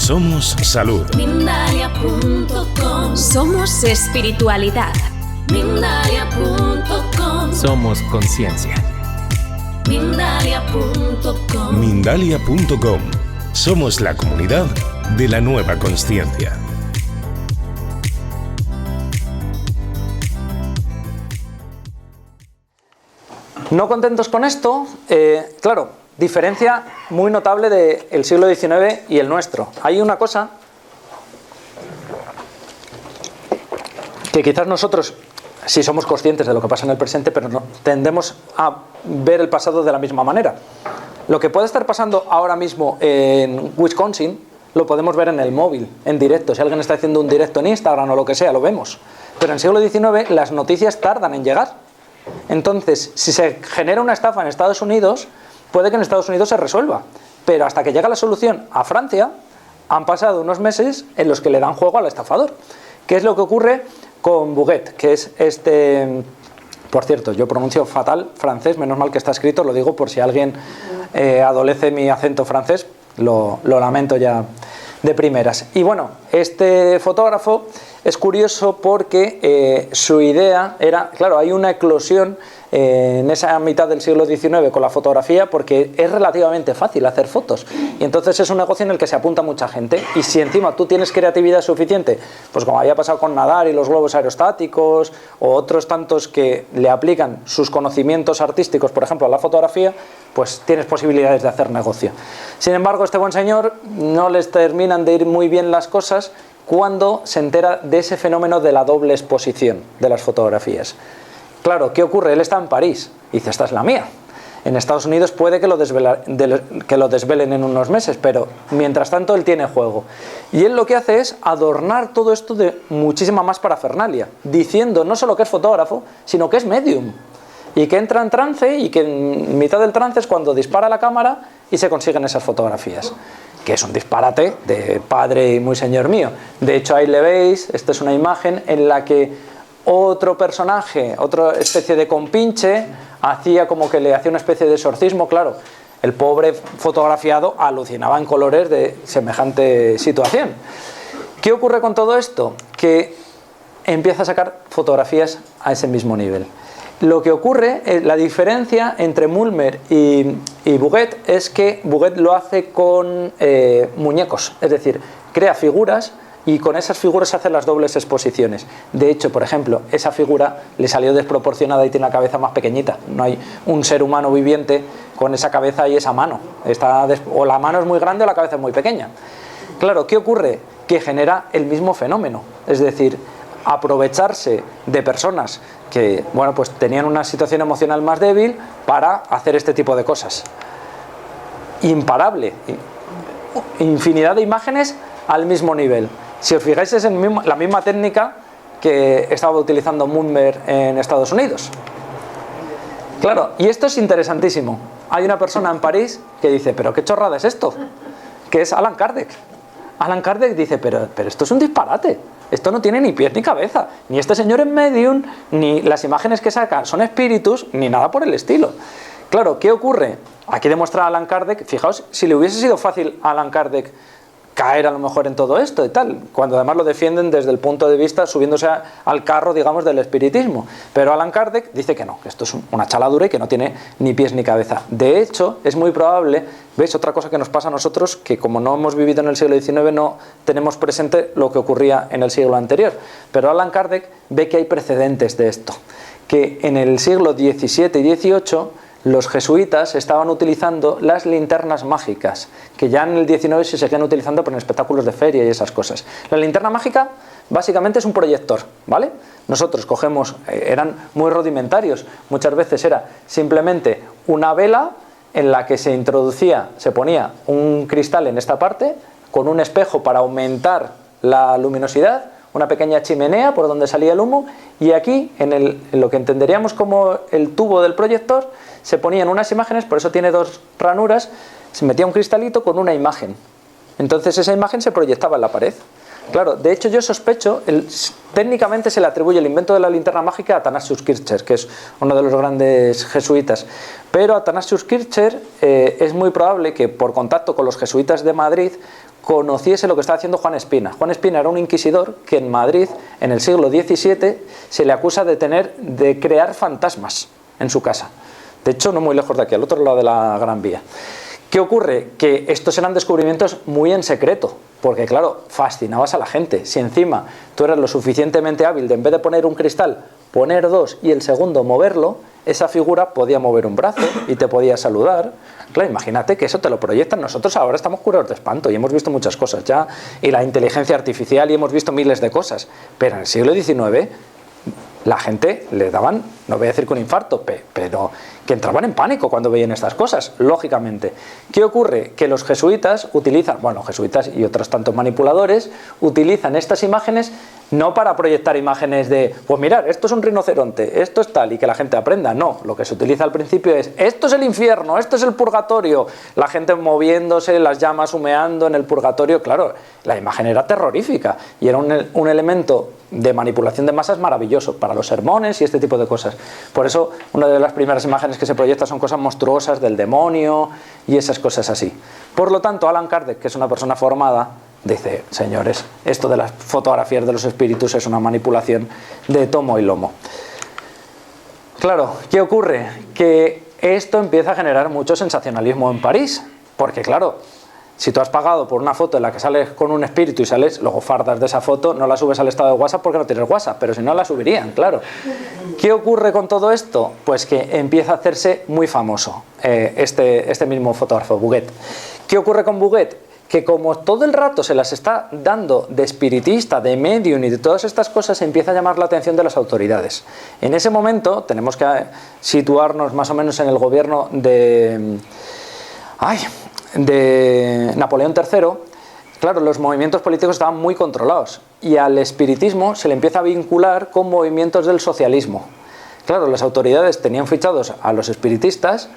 Somos salud. Mindalia.com. Somos espiritualidad. Mindalia.com. Somos conciencia. Mindalia.com. Mindalia.com. Somos la comunidad de la nueva consciencia. No contentos con esto, claro, diferencia muy notable del siglo XIX y el nuestro. Hay una cosa que quizás nosotros sí somos conscientes de lo que pasa en el presente, pero no tendemos a ver el pasado de la misma manera. Lo que puede estar pasando ahora mismo en Wisconsin lo podemos ver en el móvil, en directo. Si alguien está haciendo un directo en Instagram o lo que sea, lo vemos. Pero en el siglo XIX las noticias tardan en llegar. Entonces, si se genera una estafa en Estados Unidos, puede que en Estados Unidos se resuelva. Pero hasta que llega la solución a Francia, han pasado unos meses en los que le dan juego al estafador. ¿Qué es lo que ocurre con Buget? Que es este... Por cierto, yo pronuncio fatal francés, menos mal que está escrito, lo digo por si alguien adolece mi acento francés, lo lamento ya de primeras. Y bueno, este fotógrafo es curioso porque su idea era, claro, hay una eclosión en esa mitad del siglo XIX con la fotografía porque es relativamente fácil hacer fotos y entonces es un negocio en el que se apunta mucha gente, y si encima tú tienes creatividad suficiente, pues como había pasado con Nadar y los globos aerostáticos o otros tantos que le aplican sus conocimientos artísticos, por ejemplo, a la fotografía, pues tienes posibilidades de hacer negocio. Sin embargo, este buen señor no les terminan de ir muy bien las cosas cuando se entera de ese fenómeno de la doble exposición de las fotografías. Claro, ¿qué ocurre? Él está en París y dice, esta es la mía. En Estados Unidos puede que lo desvelen en unos meses, pero mientras tanto él tiene juego. Y él lo que hace es adornar todo esto de muchísima más parafernalia, diciendo no solo que es fotógrafo, sino que es medium. Y que entra en trance y que en mitad del trance es cuando dispara la cámara y se consiguen esas fotografías. Que es un disparate de padre y muy señor mío. De hecho, ahí le veis, esta es una imagen en la que otro personaje, otra especie de compinche, hacía como que le hacía una especie de exorcismo. Claro, el pobre fotografiado alucinaba en colores de semejante situación. ¿Qué ocurre con todo esto? Que empieza a sacar fotografías a ese mismo nivel. Lo que ocurre, la diferencia entre Mulmer y Buget es que Buget lo hace con muñecos, es decir, crea figuras y con esas figuras hace las dobles exposiciones. De hecho, por ejemplo, esa figura le salió desproporcionada y tiene la cabeza más pequeñita. No hay un ser humano viviente con esa cabeza y esa mano. O la mano es muy grande o la cabeza es muy pequeña. Claro, ¿qué ocurre? Que genera el mismo fenómeno, es decir, aprovecharse de personas que, bueno, pues tenían una situación emocional más débil para hacer este tipo de cosas. Imparable. Infinidad de imágenes al mismo nivel. Si os fijáis, es la misma técnica que estaba utilizando Mulmer en Estados Unidos. Claro, y esto es interesantísimo. Hay una persona en París que dice, pero qué chorrada es esto, que es Allan Kardec. Allan Kardec dice, pero esto es un disparate. Esto no tiene ni pies ni cabeza. Ni este señor es medium, ni las imágenes que saca son espíritus, ni nada por el estilo. Claro, ¿qué ocurre? Aquí demuestra Allan Kardec, fijaos, si le hubiese sido fácil a Allan Kardec caer a lo mejor en todo esto y tal, cuando además lo defienden desde el punto de vista subiéndose al carro, digamos, del espiritismo. Pero Allan Kardec dice que no, que esto es una chaladura y que no tiene ni pies ni cabeza. De hecho, es muy probable, ¿veis? Otra cosa que nos pasa a nosotros, que como no hemos vivido en el siglo XIX, no tenemos presente lo que ocurría en el siglo anterior. Pero Allan Kardec ve que hay precedentes de esto, que en el siglo XVII y XVIII los jesuitas estaban utilizando las linternas mágicas, que ya en el XIX se seguían utilizando para espectáculos de feria y esas cosas. La linterna mágica básicamente es un proyector, ¿vale? Nosotros cogemos, eran muy rudimentarios, muchas veces era simplemente una vela en la que se introducía, se ponía un cristal en esta parte, con un espejo para aumentar la luminosidad, una pequeña chimenea por donde salía el humo, y aquí, en lo que entenderíamos como el tubo del proyector, se ponían unas imágenes, por eso tiene dos ranuras, se metía un cristalito con una imagen. Entonces esa imagen se proyectaba en la pared. Claro, de hecho yo sospecho, técnicamente se le atribuye el invento de la linterna mágica a Athanasius Kircher, que es uno de los grandes jesuitas, pero Athanasius Kircher es muy probable que por contacto con los jesuitas de Madrid conociese lo que estaba haciendo Juan Espina. Juan Espina era un inquisidor que en Madrid, en el siglo XVII, se le acusa de crear fantasmas en su casa. De hecho, no muy lejos de aquí, al otro lado de la Gran Vía. ¿Qué ocurre? Que estos eran descubrimientos muy en secreto, porque claro, fascinabas a la gente. Si encima tú eras lo suficientemente hábil de, en vez de poner un cristal, poner dos y el segundo moverlo, esa figura podía mover un brazo y te podía saludar. Claro, imagínate que eso te lo proyectan. Nosotros ahora estamos curados de espanto y hemos visto muchas cosas ya, y la inteligencia artificial, y hemos visto miles de cosas, pero en el siglo XIX la gente le daban, no voy a decir que un infarto, pero que entraban en pánico cuando veían estas cosas, lógicamente. ¿Qué ocurre? Que los jesuitas utilizan, bueno, jesuitas y otros tantos manipuladores, utilizan estas imágenes no para proyectar imágenes de, pues mirad, esto es un rinoceronte, esto es tal, y que la gente aprenda. No, lo que se utiliza al principio es, esto es el infierno, esto es el purgatorio, la gente moviéndose, las llamas humeando en el purgatorio. Claro, la imagen era terrorífica y era un elemento de manipulación de masas maravilloso para los sermones y este tipo de cosas. Por eso una de las primeras imágenes que se proyecta son cosas monstruosas del demonio y esas cosas así. Por lo tanto, Allan Kardec, que es una persona formada, dice, señores, esto de las fotografías de los espíritus es una manipulación de tomo y lomo. Claro, ¿qué ocurre? Que esto empieza a generar mucho sensacionalismo en París, porque claro, si tú has pagado por una foto en la que sales con un espíritu y sales, luego fardas de esa foto, no la subes al estado de WhatsApp porque no tienes WhatsApp, pero si no la subirían, claro. ¿Qué ocurre con todo esto? Pues que empieza a hacerse muy famoso este mismo fotógrafo, Bouguet. ¿Qué ocurre con Bouguet? Que como todo el rato se las está dando de espiritista, de medium y de todas estas cosas, empieza a llamar la atención de las autoridades. En ese momento tenemos que situarnos más o menos en el gobierno de Napoleón III. Claro, los movimientos políticos estaban muy controlados y al espiritismo se le empieza a vincular con movimientos del socialismo. Claro, las autoridades tenían fichados a los espiritistas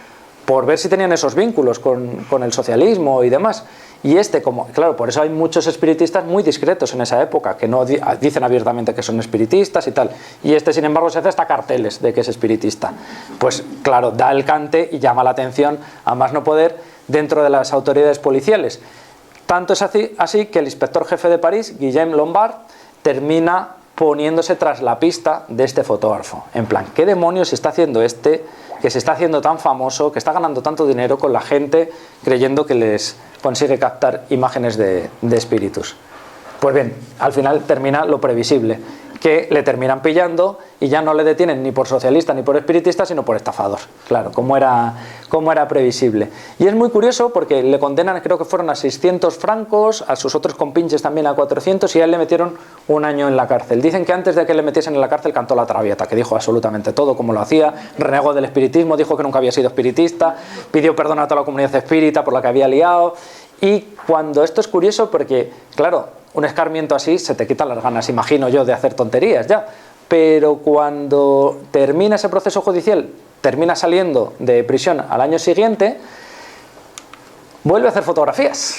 por ver si tenían esos vínculos con el socialismo y demás. Y claro, por eso hay muchos espiritistas muy discretos en esa época, que no dicen abiertamente que son espiritistas y tal. Y sin embargo, se hace hasta carteles de que es espiritista. Pues claro, da el cante y llama la atención a más no poder dentro de las autoridades policiales. Tanto es así que el inspector jefe de París, Guillaume Lombard, termina poniéndose tras la pista de este fotógrafo. En plan, ¿qué demonios está haciendo que se está haciendo tan famoso, que está ganando tanto dinero con la gente creyendo que les consigue captar imágenes de espíritus? Pues bien, al final termina lo previsible, que le terminan pillando y ya no le detienen ni por socialista ni por espiritista, sino por estafador. Claro, como era previsible. Y es muy curioso porque le condenan, creo que fueron a 600 francos, a sus otros compinches también a 400, y a él le metieron 1 año en la cárcel. Dicen que antes de que le metiesen en la cárcel cantó la Traviata, que dijo absolutamente todo, como lo hacía, renegó del espiritismo, dijo que nunca había sido espiritista, pidió perdón a toda la comunidad espírita por la que había liado. Y cuando esto es curioso porque, claro, un escarmiento así se te quitan las ganas, imagino yo, de hacer tonterías ya. Pero cuando termina ese proceso judicial, termina saliendo de prisión al año siguiente, vuelve a hacer fotografías.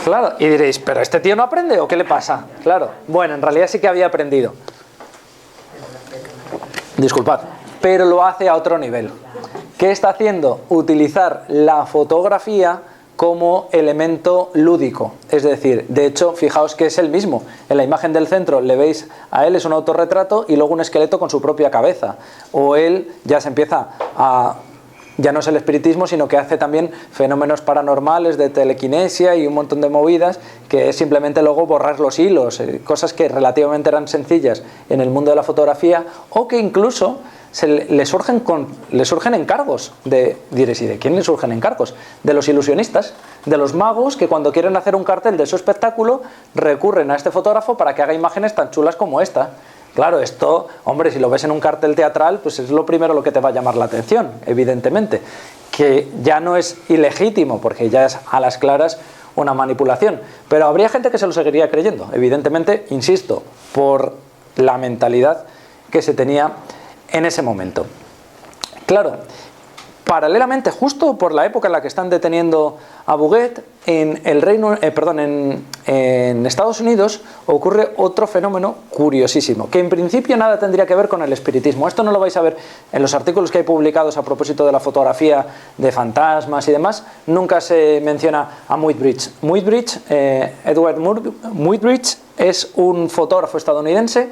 Claro, y diréis, ¿pero este tío no aprende o qué le pasa? Claro, bueno, en realidad sí que había aprendido. Disculpad, pero lo hace a otro nivel. ¿Qué está haciendo? Utilizar la fotografía como elemento lúdico. Es decir, de hecho, fijaos que es el mismo. En la imagen del centro le veis a él, es un autorretrato y luego un esqueleto con su propia cabeza. O él ya se empieza a... ya no es el espiritismo, sino que hace también fenómenos paranormales de telequinesia y un montón de movidas, que es simplemente luego borrar los hilos, cosas que relativamente eran sencillas en el mundo de la fotografía, o que incluso le surgen encargos. Diréis, ¿y de quién le surgen encargos? De los ilusionistas, de los magos, que cuando quieren hacer un cartel de su espectáculo recurren a este fotógrafo para que haga imágenes tan chulas como esta. Claro, esto, hombre, si lo ves en un cartel teatral, pues es lo primero lo que te va a llamar la atención, evidentemente. Que ya no es ilegítimo, porque ya es a las claras una manipulación. Pero habría gente que se lo seguiría creyendo, evidentemente, insisto, por la mentalidad que se tenía en ese momento. Claro, Paralelamente, justo por la época en la que están deteniendo a Bouguet, en Estados Unidos ocurre otro fenómeno curiosísimo, que en principio nada tendría que ver con el espiritismo. Esto no lo vais a ver en los artículos que hay publicados a propósito de la fotografía de fantasmas y demás. Nunca se menciona a Muybridge. Edward Muybridge es un fotógrafo estadounidense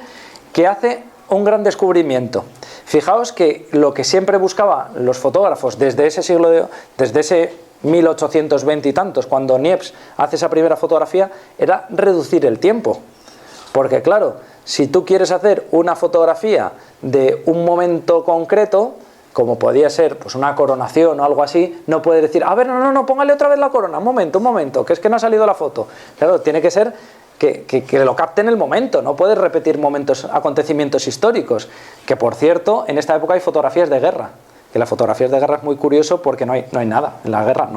que hace un gran descubrimiento. Fijaos que lo que siempre buscaban los fotógrafos desde ese 1820 y tantos, cuando Niepce hace esa primera fotografía, era reducir el tiempo. Porque claro, si tú quieres hacer una fotografía de un momento concreto, como podía ser pues una coronación o algo así, no puedes decir, a ver, no, póngale otra vez la corona, un momento, que es que no ha salido la foto. Claro, tiene que ser que lo capte en el momento, no puedes repetir acontecimientos históricos. Que por cierto, en esta época hay fotografías de guerra, que las fotografías de guerra es muy curioso porque no hay nada en la guerra,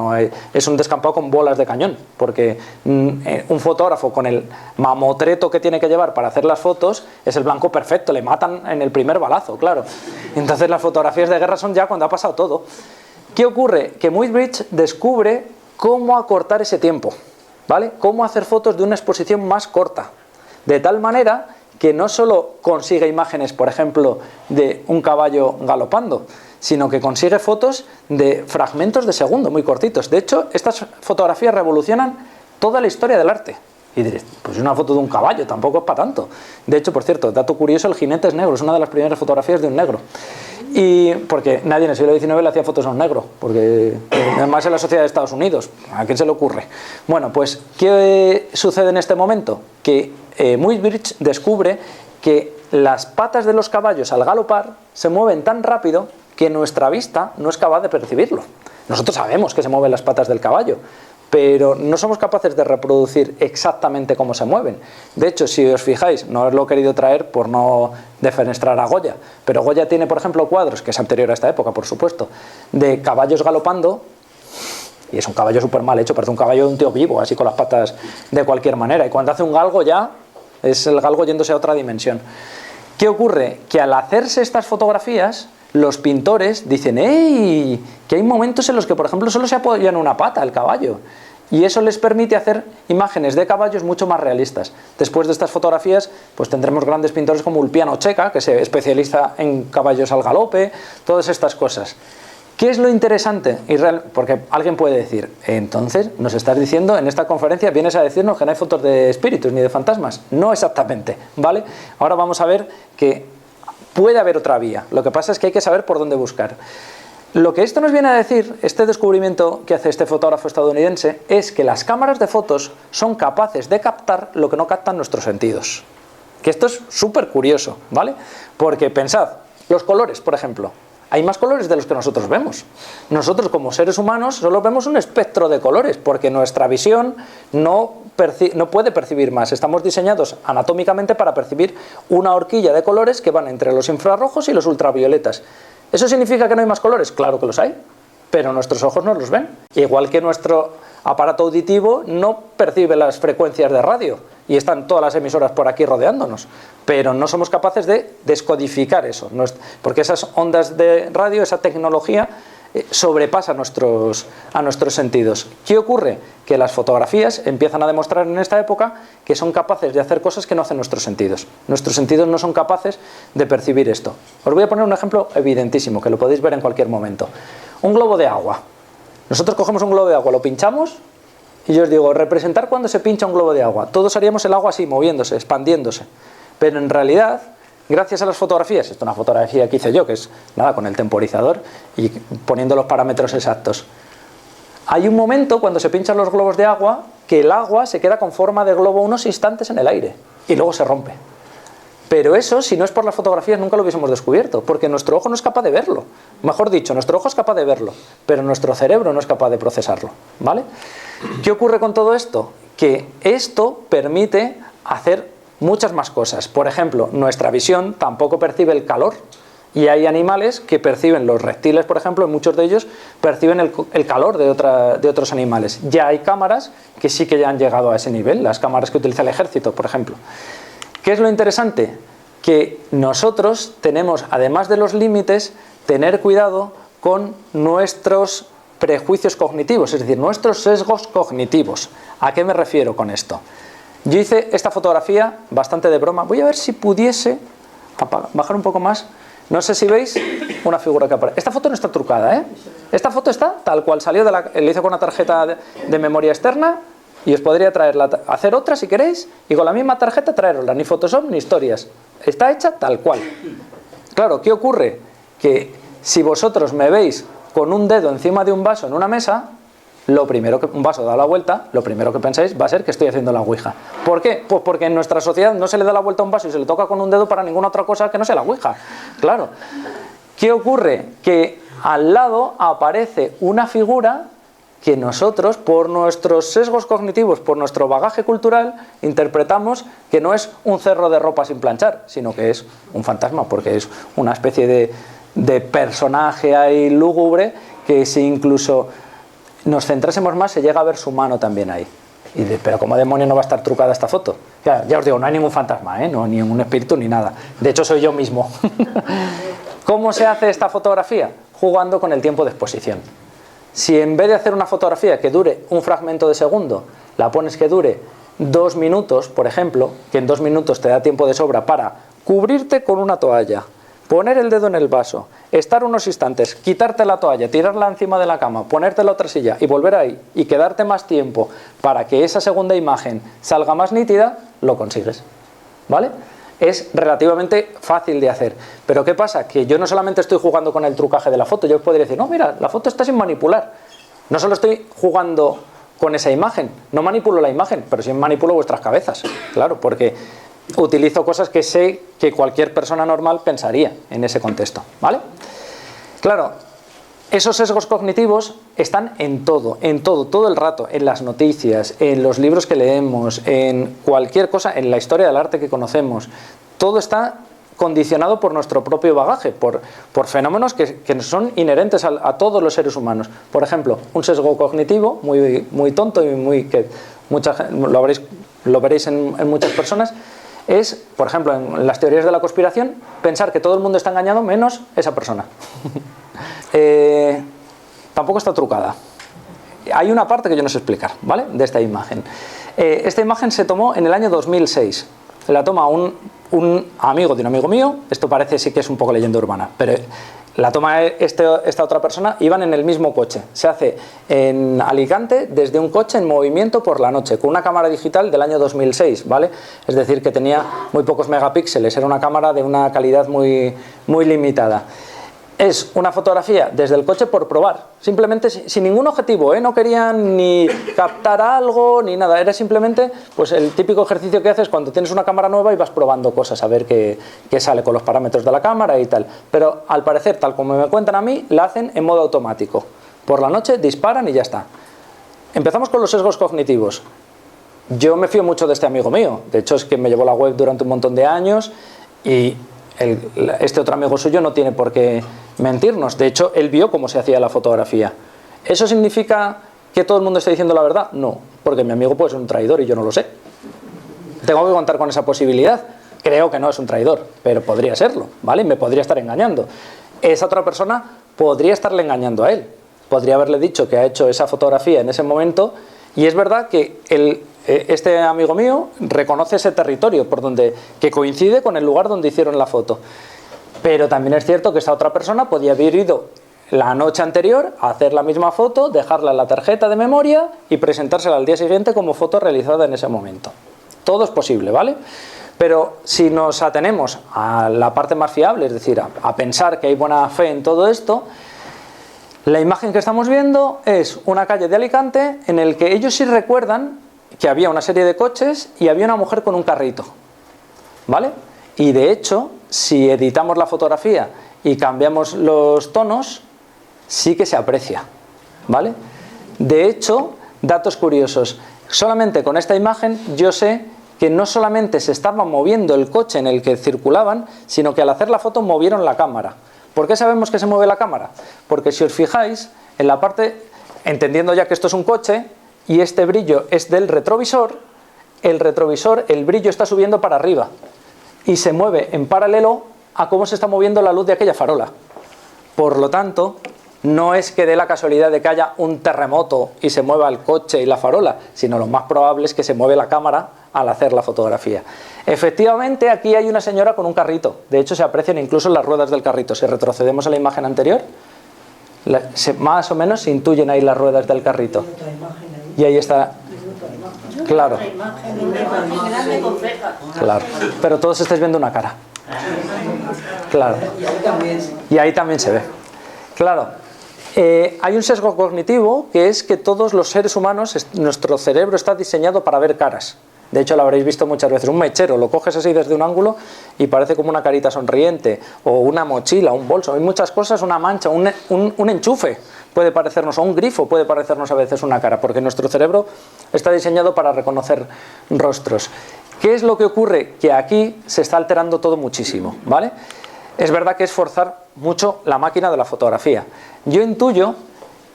es un descampado con bolas de cañón, porque un fotógrafo con el mamotreto que tiene que llevar para hacer las fotos es el blanco perfecto, le matan en el primer balazo, claro. Entonces las fotografías de guerra son ya cuando ha pasado todo. ¿Qué ocurre? Que Muybridge descubre cómo acortar ese tiempo, ¿vale? Cómo hacer fotos de una exposición más corta, de tal manera que no solo consigue imágenes, por ejemplo, de un caballo galopando, sino que consigue fotos de fragmentos de segundo muy cortitos. De hecho, estas fotografías revolucionan toda la historia del arte. Y diréis, pues una foto de un caballo, tampoco es para tanto. De hecho, por cierto, dato curioso, el jinete es negro, es una de las primeras fotografías de un negro. Y porque nadie en el siglo XIX le hacía fotos a un negro, porque además en la sociedad de Estados Unidos, ¿a quién se le ocurre? Bueno, pues, ¿qué sucede en este momento? Que Muybridge descubre que las patas de los caballos al galopar se mueven tan rápido que nuestra vista no es capaz de percibirlo. Nosotros sabemos que se mueven las patas del caballo, pero no somos capaces de reproducir exactamente cómo se mueven. De hecho, si os fijáis, no os lo he querido traer por no defenestrar a Goya, pero Goya tiene, por ejemplo, cuadros, que es anterior a esta época, por supuesto, de caballos galopando, y es un caballo súper mal hecho, parece un caballo de un tío vivo, así con las patas de cualquier manera, y cuando hace un galgo ya es el galgo yéndose a otra dimensión. ¿Qué ocurre? Que al hacerse estas fotografías, los pintores dicen, ¡ey!, que hay momentos en los que, por ejemplo, solo se apoya en una pata el caballo. Y eso les permite hacer imágenes de caballos mucho más realistas. Después de estas fotografías, pues tendremos grandes pintores como Ulpiano Checa, que se especializa en caballos al galope, todas estas cosas. ¿Qué es lo interesante? Porque alguien puede decir, entonces nos estás diciendo, en esta conferencia vienes a decirnos que no hay fotos de espíritus ni de fantasmas. No exactamente, ¿vale? Ahora vamos a ver que puede haber otra vía. Lo que pasa es que hay que saber por dónde buscar. Lo que esto nos viene a decir, este descubrimiento que hace este fotógrafo estadounidense, es que las cámaras de fotos son capaces de captar lo que no captan nuestros sentidos. Que esto es súper curioso, ¿vale? Porque pensad, los colores, por ejemplo. Hay más colores de los que nosotros vemos. Nosotros, como seres humanos, solo vemos un espectro de colores, porque nuestra visión no puede percibir más. Estamos diseñados anatómicamente para percibir una horquilla de colores que van entre los infrarrojos y los ultravioletas. ¿Eso significa que no hay más colores? Claro que los hay, pero nuestros ojos no los ven. Igual que nuestro aparato auditivo no percibe las frecuencias de radio, y están todas las emisoras por aquí rodeándonos, pero no somos capaces de descodificar eso, porque esas ondas de radio, esa tecnología, sobrepasa a nuestros sentidos. ¿Qué ocurre? Que las fotografías empiezan a demostrar en esta época que son capaces de hacer cosas que no hacen nuestros sentidos. Nuestros sentidos no son capaces de percibir esto. Os voy a poner un ejemplo evidentísimo, que lo podéis ver en cualquier momento. Un globo de agua. Nosotros cogemos un globo de agua, lo pinchamos, y yo os digo, representar cuando se pincha un globo de agua. Todos haríamos el agua así, moviéndose, expandiéndose. Pero en realidad, gracias a las fotografías, esto es una fotografía que hice yo, que es nada, con el temporizador y poniendo los parámetros exactos. Hay un momento cuando se pinchan los globos de agua que el agua se queda con forma de globo unos instantes en el aire y luego se rompe. Pero eso, si no es por las fotografías, nunca lo hubiésemos descubierto, porque nuestro ojo no es capaz de verlo. Mejor dicho, nuestro ojo es capaz de verlo, pero nuestro cerebro no es capaz de procesarlo, ¿vale? ¿Qué ocurre con todo esto? Que esto permite hacer muchas más cosas. Por ejemplo, nuestra visión tampoco percibe el calor, y hay animales que perciben, los reptiles, por ejemplo, muchos de ellos perciben el calor de otros animales. Ya hay cámaras que sí que ya han llegado a ese nivel, las cámaras que utiliza el ejército, por ejemplo. ¿Qué es lo interesante? Que nosotros tenemos, además de los límites, tener cuidado con nuestros prejuicios cognitivos, es decir, nuestros sesgos cognitivos. ¿A qué me refiero con esto? Yo hice esta fotografía bastante de broma. Voy a ver si pudiese bajar un poco más. No sé si veis una figura que aparece. Esta foto no está trucada, ¿eh? Esta foto está tal cual salió de la... Le hice con una tarjeta de memoria externa y os podría traerla, hacer otra si queréis, y con la misma tarjeta traerosla. Ni Photoshop ni historias. Está hecha tal cual. Claro, ¿qué ocurre? Que si vosotros me veis con un dedo encima de un vaso en una mesa, lo primero que un vaso da la vuelta, lo primero que pensáis va a ser que estoy haciendo la ouija. ¿Por qué? Pues porque en nuestra sociedad no se le da la vuelta a un vaso y se le toca con un dedo para ninguna otra cosa que no sea la ouija. Claro. ¿Qué ocurre? Que al lado aparece una figura que nosotros, por nuestros sesgos cognitivos, por nuestro bagaje cultural, interpretamos que no es un cerro de ropa sin planchar, sino que es un fantasma, porque es una especie de personaje ahí lúgubre que si incluso nos centrásemos más se llega a ver su mano también ahí. Y pero ¿cómo demonio no va a estar trucada esta foto? Ya os digo, no hay ningún fantasma, no, ni un espíritu ni nada. De hecho soy yo mismo. ¿Cómo se hace esta fotografía? Jugando con el tiempo de exposición. Si en vez de hacer una fotografía que dure un fragmento de segundo, la pones que dure 2 minutos, por ejemplo, que en 2 minutos te da tiempo de sobra para cubrirte con una toalla, poner el dedo en el vaso, estar unos instantes, quitarte la toalla, tirarla encima de la cama, ponerte la otra silla y volver ahí y quedarte más tiempo para que esa segunda imagen salga más nítida, lo consigues, ¿vale? Es relativamente fácil de hacer. Pero ¿qué pasa? Que yo no solamente estoy jugando con el trucaje de la foto, yo podría decir, no, mira, la foto está sin manipular. No solo estoy jugando con esa imagen, no manipulo la imagen, pero sí manipulo vuestras cabezas, claro, porque utilizo cosas que sé que cualquier persona normal pensaría en ese contexto, ¿vale? Claro, esos sesgos cognitivos están en todo, todo el rato, en las noticias, en los libros que leemos, en cualquier cosa, en la historia del arte que conocemos. Todo está condicionado por nuestro propio bagaje, por fenómenos que son inherentes a todos los seres humanos. Por ejemplo, un sesgo cognitivo muy tonto y que lo veréis en muchas personas, es, por ejemplo, en las teorías de la conspiración, pensar que todo el mundo está engañado menos esa persona. Tampoco está trucada. Hay una parte que yo no sé explicar, ¿vale? De esta imagen. Esta imagen se tomó en el año 2006. La toma un amigo de un amigo mío. Esto parece sí que es un poco leyenda urbana, pero la toma esta otra persona. Iban en el mismo coche. Se hace en Alicante desde un coche en movimiento por la noche, con una cámara digital del año 2006, ¿vale? Es decir, que tenía muy pocos megapíxeles. Era una cámara de una calidad muy limitada. Es una fotografía desde el coche por probar, simplemente sin ningún objetivo, no querían ni captar algo ni nada, era simplemente pues el típico ejercicio que haces cuando tienes una cámara nueva y vas probando cosas, a ver qué sale con los parámetros de la cámara y tal. Pero al parecer, tal como me cuentan a mí, la hacen en modo automático. Por la noche disparan y ya está. Empezamos con los sesgos cognitivos. Yo me fío mucho de este amigo mío, de hecho es que me llevó la web durante un montón de años y este otro amigo suyo no tiene por qué mentirnos. De hecho, él vio cómo se hacía la fotografía. ¿Eso significa que todo el mundo está diciendo la verdad? No, porque mi amigo puede ser un traidor y yo no lo sé. Tengo que contar con esa posibilidad. Creo que no es un traidor, pero podría serlo, ¿vale? Me podría estar engañando. Esa otra persona podría estarle engañando a él. Podría haberle dicho que ha hecho esa fotografía en ese momento y es verdad que este amigo mío reconoce ese territorio que coincide con el lugar donde hicieron la foto. Pero también es cierto que esta otra persona podía haber ido la noche anterior a hacer la misma foto, dejarla en la tarjeta de memoria y presentársela al día siguiente como foto realizada en ese momento. Todo es posible, ¿vale? Pero si nos atenemos a la parte más fiable, es decir, a pensar que hay buena fe en todo esto, la imagen que estamos viendo es una calle de Alicante en el que ellos sí recuerdan que había una serie de coches y había una mujer con un carrito, ¿vale? Y de hecho, si editamos la fotografía y cambiamos los tonos, sí que se aprecia, ¿vale? De hecho, datos curiosos, solamente con esta imagen yo sé que no solamente se estaba moviendo el coche en el que circulaban, sino que al hacer la foto movieron la cámara. ¿Por qué sabemos que se mueve la cámara? Porque si os fijáis, en la parte, entendiendo ya que esto es un coche, y este brillo es del retrovisor, el brillo está subiendo para arriba y se mueve en paralelo a cómo se está moviendo la luz de aquella farola. Por lo tanto, no es que dé la casualidad de que haya un terremoto y se mueva el coche y la farola, sino lo más probable es que se mueve la cámara al hacer la fotografía. Efectivamente, aquí hay una señora con un carrito. De hecho, se aprecian incluso las ruedas del carrito. Si retrocedemos a la imagen anterior, más o menos se intuyen ahí las ruedas del carrito. Y ahí está. Claro. Claro. Pero todos estáis viendo una cara. Claro. Y ahí también se ve. Claro. Hay un sesgo cognitivo que es que todos los seres humanos, nuestro cerebro está diseñado para ver caras. De hecho, lo habréis visto muchas veces. Un mechero, lo coges así desde un ángulo y parece como una carita sonriente. O una mochila, un bolso. Hay muchas cosas, una mancha, un enchufe puede parecernos, o un grifo puede parecernos a veces una cara, porque nuestro cerebro está diseñado para reconocer rostros. ¿Qué es lo que ocurre? Que aquí se está alterando todo muchísimo, ¿vale? Es verdad que es forzar mucho la máquina de la fotografía. Yo intuyo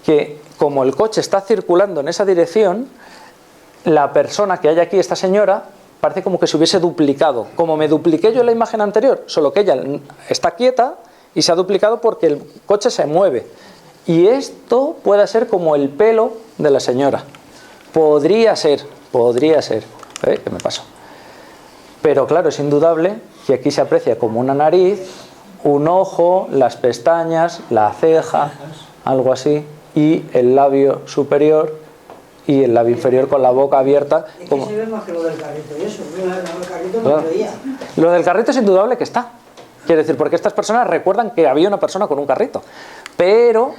que como el coche está circulando en esa dirección, la persona que hay aquí, esta señora, parece como que se hubiese duplicado. Como me dupliqué yo en la imagen anterior, solo que ella está quieta y se ha duplicado porque el coche se mueve. Y esto puede ser como el pelo de la señora. Podría ser. ¿Qué me pasó? Pero claro, es indudable que aquí se aprecia como una nariz, un ojo, las pestañas, la ceja, algo así, y el labio superior y el labio inferior con la boca abierta. Es que como... se ve más que lo del carrito y eso. Lo del carrito no Claro. lo veía. Lo del carrito es indudable que está. Quiere decir, porque estas personas recuerdan que había una persona con un carrito. Pero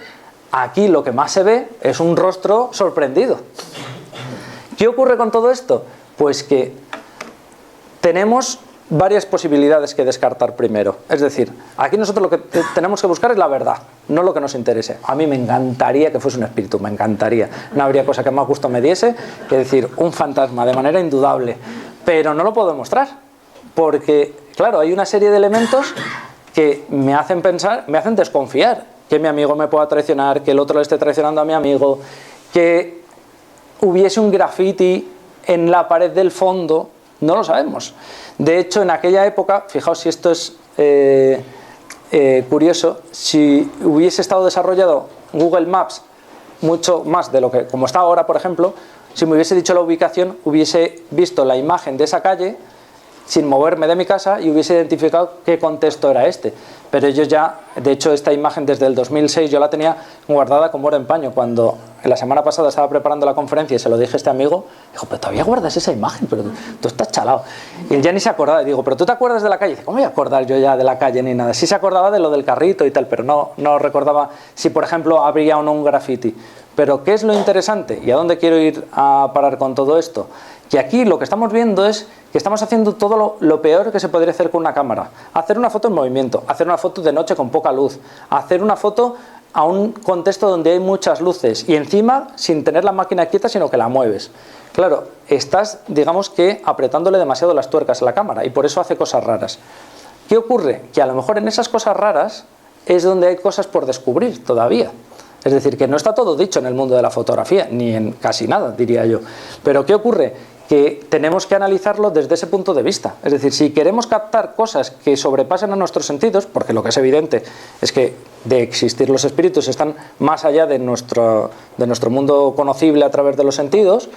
aquí lo que más se ve es un rostro sorprendido. ¿Qué ocurre con todo esto? Pues que tenemos varias posibilidades que descartar primero. Es decir, aquí nosotros lo que tenemos que buscar es la verdad, no lo que nos interese. A mí me encantaría que fuese un espíritu, me encantaría. No habría cosa que más gusto me diese que decir un fantasma, de manera indudable. Pero no lo puedo demostrar, porque, claro, hay una serie de elementos que me hacen pensar, me hacen desconfiar. Que mi amigo me pueda traicionar, que el otro le esté traicionando a mi amigo, que hubiese un graffiti en la pared del fondo, no lo sabemos. De hecho, en aquella época, fijaos si esto es curioso, si hubiese estado desarrollado Google Maps mucho más de lo que, como está ahora, por ejemplo, si me hubiese dicho la ubicación, hubiese visto la imagen de esa calle sin moverme de mi casa y hubiese identificado qué contexto era este. Pero ellos ya, de hecho, esta imagen desde el 2006 yo la tenía guardada como oro en paño. Cuando la semana pasada estaba preparando la conferencia y se lo dije a este amigo, dijo, pero todavía guardas esa imagen, pero tú estás chalado. Y él ya ni se acordaba. Y digo, pero tú te acuerdas de la calle. Y dice, ¿cómo voy a acordar yo ya de la calle ni nada? Sí se acordaba de lo del carrito y tal, pero no recordaba si, por ejemplo, habría o no un graffiti. Pero ¿qué es lo interesante? ¿Y a dónde quiero ir a parar con todo esto? Que aquí lo que estamos viendo es que estamos haciendo todo lo peor que se podría hacer con una cámara. Hacer una foto en movimiento, hacer una foto de noche con poca luz, hacer una foto a un contexto donde hay muchas luces y encima sin tener la máquina quieta sino que la mueves. Claro, estás, digamos que, apretándole demasiado las tuercas a la cámara y por eso hace cosas raras. ¿Qué ocurre? Que a lo mejor en esas cosas raras es donde hay cosas por descubrir todavía. Es decir, que no está todo dicho en el mundo de la fotografía, ni en casi nada, diría yo. Pero ¿qué ocurre? Que tenemos que analizarlo desde ese punto de vista. Es decir, si queremos captar cosas que sobrepasen a nuestros sentidos, porque lo que es evidente es que de existir los espíritus están más allá de nuestro mundo conocible a través de los sentidos,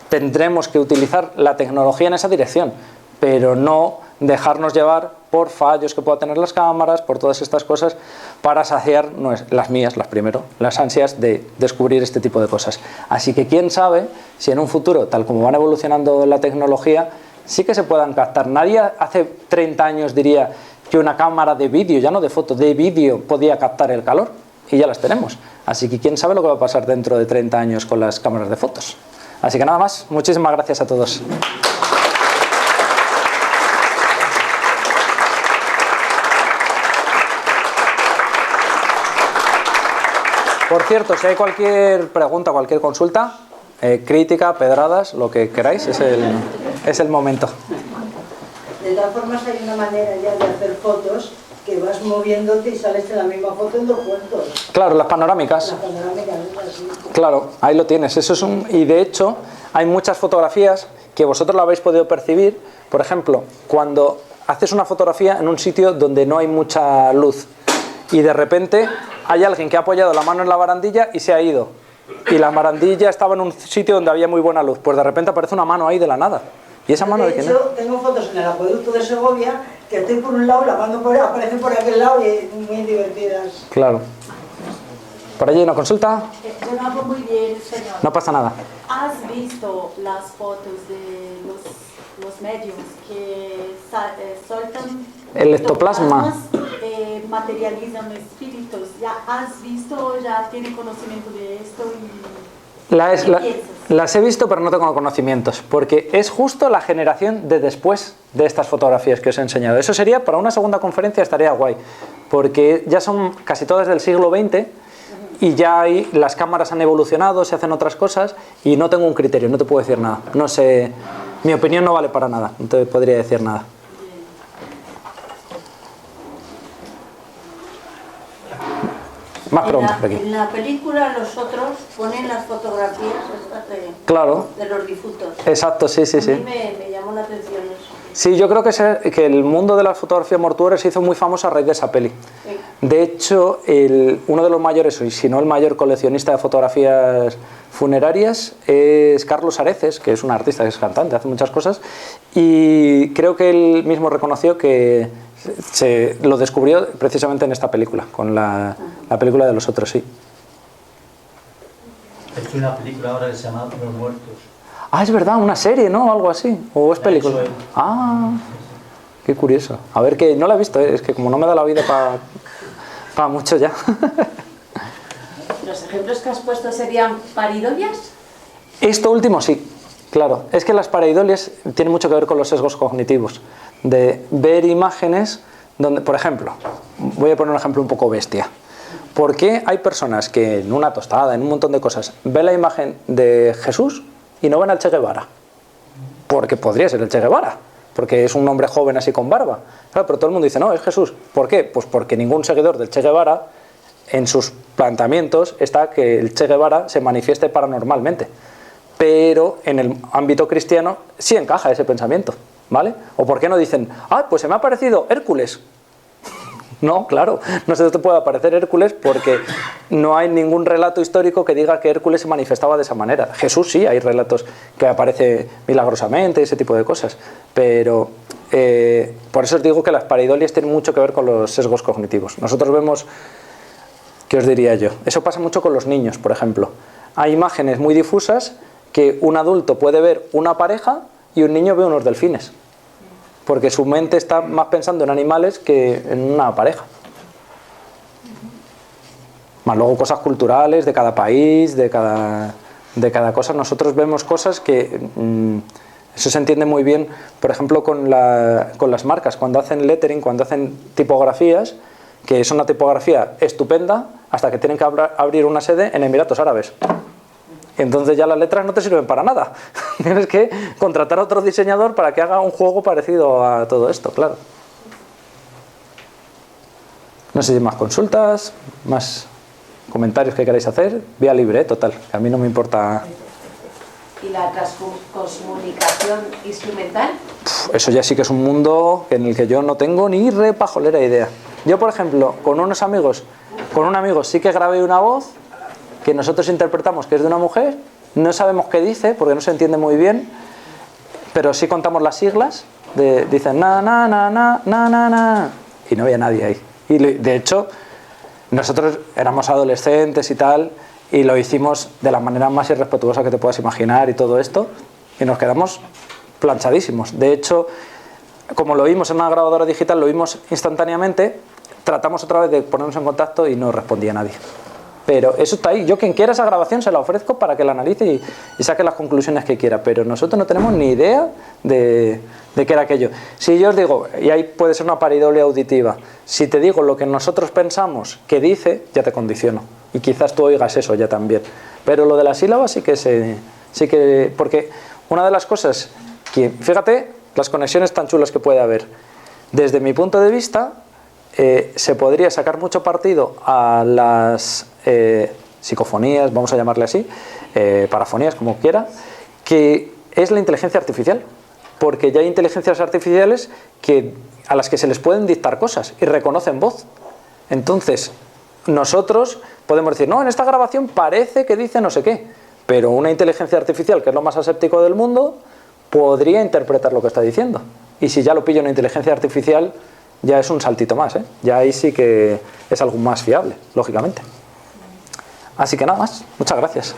tendremos que utilizar la tecnología en esa dirección, pero no dejarnos llevar por fallos que puedan tener las cámaras, por todas estas cosas, para saciar las mías, las ansias de descubrir este tipo de cosas. Así que quién sabe si en un futuro, tal como van evolucionando la tecnología, sí que se puedan captar. Nadie hace 30 años diría que una cámara de vídeo, ya no de foto, de vídeo podía captar el calor, y ya las tenemos. Así que quién sabe lo que va a pasar dentro de 30 años con las cámaras de fotos. Así que nada más, muchísimas gracias a todos. Por cierto, si hay cualquier pregunta, cualquier consulta, crítica, pedradas, lo que queráis, es el momento. De todas formas hay una manera ya de hacer fotos que vas moviéndote y sales de la misma foto en 2 cuartos. Claro, las panorámicas. Las panorámicas, así. Claro, ahí lo tienes. Eso es y de hecho, hay muchas fotografías que vosotros lo habéis podido percibir. Por ejemplo, cuando haces una fotografía en un sitio donde no hay mucha luz y de repente hay alguien que ha apoyado la mano en la barandilla y se ha ido. Y la barandilla estaba en un sitio donde había muy buena luz. Pues de repente aparece una mano ahí de la nada. ¿Y esa mano de quién es? De hecho, tengo fotos en el acueducto de Segovia que estoy por un lado, la mano aparece por aquel lado y muy divertidas. Claro. ¿Por allí hay una consulta? Yo no hablo muy bien español. No pasa nada. ¿Has visto las fotos de los medios que soltan El ectoplasma? Materializan espíritus? ¿Ya has visto, ya tienes conocimiento de esto? Las he visto, pero no tengo conocimientos, porque es justo la generación de después de estas fotografías que os he enseñado. Eso sería, para una segunda conferencia estaría guay, porque ya son casi todas del siglo XX y ya las cámaras han evolucionado, se hacen otras cosas y no tengo un criterio, no te puedo decir nada. No sé, mi opinión no vale para nada, no te podría decir nada. Más preguntas aquí. En la película los otros ponen las fotografías estas Claro. de los difuntos. Exacto, sí. A mí me llamó la atención eso. Sí, yo creo que el mundo de la fotografía mortuoria se hizo muy famoso a raíz de esa peli. Sí. De hecho, uno de los mayores, y si no el mayor coleccionista de fotografías funerarias es Carlos Areces, que es un artista, que es cantante, hace muchas cosas, y creo que él mismo reconoció que lo descubrió precisamente en esta película, con la película de los otros, sí. Es una película ahora que se llama Los Muertos. Ah, es verdad, una serie, ¿no? Algo así. ¿O es película? Eso es. Ah, qué curioso. A ver, que no la he visto, es que como no me da la vida para mucho ya. ¿Los ejemplos que has puesto serían paridolias? Esto último sí, claro. Es que las pareidolias tienen mucho que ver con los sesgos cognitivos. De ver imágenes donde, por ejemplo, voy a poner un ejemplo un poco bestia. ¿Por qué hay personas que en una tostada, en un montón de cosas, ven la imagen de Jesús y no ven al Che Guevara? Porque podría ser el Che Guevara, porque es un hombre joven así con barba. Claro, pero todo el mundo dice, no, es Jesús. ¿Por qué? Pues porque ningún seguidor del Che Guevara, en sus planteamientos, está que el Che Guevara se manifieste paranormalmente. Pero en el ámbito cristiano sí encaja ese pensamiento, ¿vale? ¿O por qué no dicen, pues se me ha aparecido Hércules? No, claro, no se te puede aparecer Hércules porque no hay ningún relato histórico que diga que Hércules se manifestaba de esa manera. Jesús sí, hay relatos que aparece milagrosamente, ese tipo de cosas, pero por eso os digo que las pareidolias tienen mucho que ver con los sesgos cognitivos. Nosotros vemos, ¿qué os diría yo? Eso pasa mucho con los niños, por ejemplo. Hay imágenes muy difusas que un adulto puede ver una pareja y un niño ve unos delfines, porque su mente está más pensando en animales que en una pareja. Más luego cosas culturales de cada país, de cada cosa. Nosotros vemos cosas que eso se entiende muy bien, por ejemplo, con las marcas, cuando hacen lettering, cuando hacen tipografías, que es una tipografía estupenda, hasta que tienen que abrir una sede en Emiratos Árabes. Entonces ya las letras no te sirven para nada. Tienes que contratar a otro diseñador para que haga un juego parecido a todo esto, claro. No sé si hay más consultas, más comentarios que queráis hacer. Vía libre, total, que a mí no me importa. ¿Y la transcomunicación instrumental? Eso ya sí que es un mundo en el que yo no tengo ni repajolera idea. Yo, por ejemplo, con un amigo sí que grabé una voz que nosotros interpretamos que es de una mujer, no sabemos qué dice porque no se entiende muy bien, pero sí contamos las siglas, dicen na na na na na na na, y no había nadie ahí. Y de hecho, nosotros éramos adolescentes y tal, y lo hicimos de la manera más irrespetuosa que te puedas imaginar y todo esto, y nos quedamos planchadísimos. De hecho, como lo vimos en una grabadora digital, lo vimos instantáneamente, tratamos otra vez de ponernos en contacto y no respondía nadie. Pero eso está ahí. Yo, quien quiera esa grabación, se la ofrezco para que la analice y saque las conclusiones que quiera. Pero nosotros no tenemos ni idea de qué era aquello. Si yo os digo, y ahí puede ser una pareidolia auditiva, si te digo lo que nosotros pensamos que dice, ya te condiciono. Y quizás tú oigas eso ya también. Pero lo de las sílabas sí que... Porque una de las cosas que... Fíjate las conexiones tan chulas que puede haber. Desde mi punto de vista, se podría sacar mucho partido a las psicofonías, vamos a llamarle así, parafonías, como quiera, que es la inteligencia artificial, porque ya hay inteligencias artificiales a las que se les pueden dictar cosas y reconocen voz. Entonces, nosotros podemos decir, no, en esta grabación parece que dice no sé qué, pero una inteligencia artificial, que es lo más aséptico del mundo, podría interpretar lo que está diciendo. Y si ya lo pilla una inteligencia artificial, ya es un saltito más, ¿eh? Ya ahí sí que es algo más fiable, lógicamente. Así que nada más. Muchas gracias.